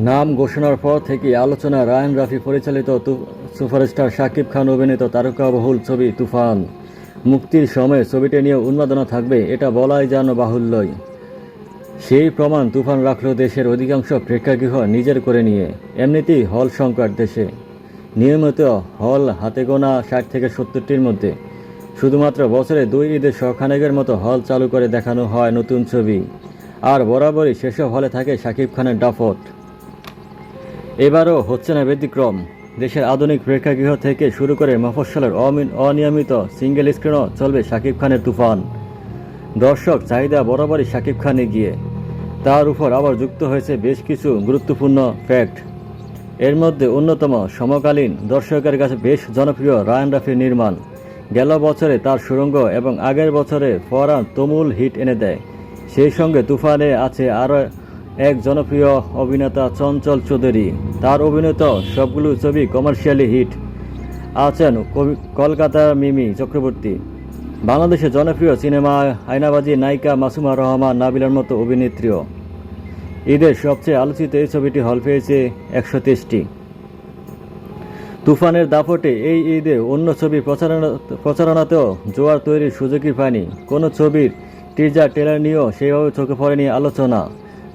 নাম ঘোষণার পর থেকে আলোচনা রায়ান রাফি পরিচালিত সুপারস্টার শাকিব খান অভিনীত তারকাবহুল ছবি তুফান। মুক্তির সময় ছবিটি নিয়ে উন্মাদনা থাকবে এটা বলাই যেন বাহুল্যই। সেই প্রমাণ তুফান রাখল দেশের অধিকাংশ প্রেক্ষাগৃহ নিজের করে নিয়ে। এমনিতেই হল সংকট দেশে, নিয়মিত হল হাতে গোনা 60 থেকে 70টির মধ্যে। শুধুমাত্র বছরে 2 ঈদে শখানেকের মতো হল চালু করে দেখানো হয় নতুন ছবি। আর বরাবরই সেসব হলে থাকে শাকিব খানের দাপট। এবারও হচ্ছে না ব্যতিক্রম। দেশের আধুনিক প্রেক্ষাগৃহ থেকে শুরু করে মফস্বলের অনিয়মিত সিঙ্গেল স্ক্রিনও চলবে শাকিব খানের তুফান। দর্শক চাহিদা বরাবরই শাকিব খানে গিয়ে, তার উপর আবার যুক্ত হয়েছে বেশ কিছু গুরুত্বপূর্ণ ফ্যাক্ট। এর মধ্যে অন্যতম সমকালীন দর্শকের কাছে বেশ জনপ্রিয় রায়ান রাফির নির্মাণ। গেল বছরে তার সুড়ঙ্গ এবং আগের বছরে ফরহান তুমুল হিট এনে দেয়। সেই সঙ্গে তুফানে আছে আরও এক জনপ্রিয় অভিনেতা চঞ্চল চৌধুরী। তার অভিনীত সবগুলো ছবি কমার্শিয়ালি হিট। আছেন কলকাতার মিমি চক্রবর্তী, বাংলাদেশে জনপ্রিয় সিনেমা আয়নাবাজি নায়িকা মাসুমা রহমান নাবিলার মতো অভিনেত্রীও। ঈদের সবচেয়ে আলোচিত এই ছবিটি হল পেয়েছে 123টি। তুফানের দাপটে এই ঈদে অন্য ছবির প্রচারণাতেও জোয়ার তৈরির সুযোগই পায়নি। কোনো ছবির টিজার ট্রেলার নিয়েও সেইভাবে চোখে পড়েনি আলোচনা।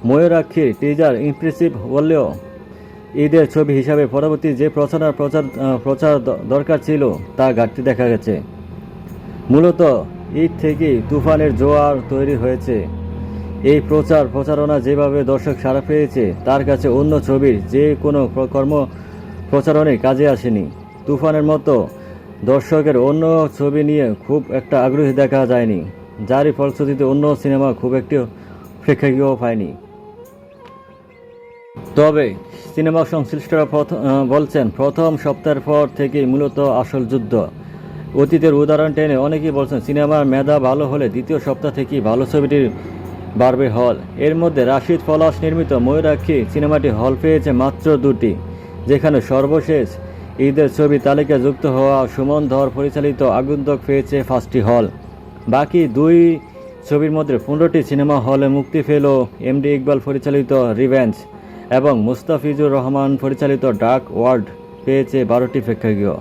ময়ূরাক্ষীর টিজার ইমপ্রেসিভ বললেও ঈদের ছবি হিসাবে পরবর্তী যে প্রচার দরকার ছিল তার ঘাটতি দেখা গেছে। মূলত ঈদ থেকেই তুফানের জোয়ার তৈরি হয়েছে। এই প্রচারণা যেভাবে দর্শক সাড়া পেয়েছে তার কাছে অন্য ছবির যে কোনো প্রচারণাই কাজে আসেনি। তুফানের মতো দর্শকের অন্য ছবি নিয়ে খুব একটা আগ্রহী দেখা যায়নি, যারই ফলশ্রুতিতে অন্য সিনেমা খুব একটি প্রেক্ষাগৃহ পায়নি। তবে সিনেমা সংশ্লিষ্টরা বলছেন প্রথম সপ্তাহের পর থেকেই মূলত আসল যুদ্ধ। অতীতের উদাহরণ টেনে অনেকেই বলছেন সিনেমার মেধা ভালো হলে দ্বিতীয় সপ্তাহ থেকেই ভালো ছবিটির বাড়বে হল। এর মধ্যে রাশিদ পলাশ নির্মিত ময়ূরাক্ষী সিনেমাটি হল পেয়েছে মাত্র 2টি, যেখানে সর্বশেষ ঈদের ছবি তালিকায় যুক্ত হওয়া সুমন ধর পরিচালিত আগন্তুক পেয়েছে 5টি হল। বাকি 2 ছবির মধ্যে 15টি সিনেমা হলে মুক্তি পেল। এমডি ইকবাল পরিচালিত রিভেঞ্জ এবং মুস্তাফিজুর রহমান পরিচালিত ডার্ক ওয়ার্ল্ড পেয়েছে 12টি প্রেক্ষাগৃহ।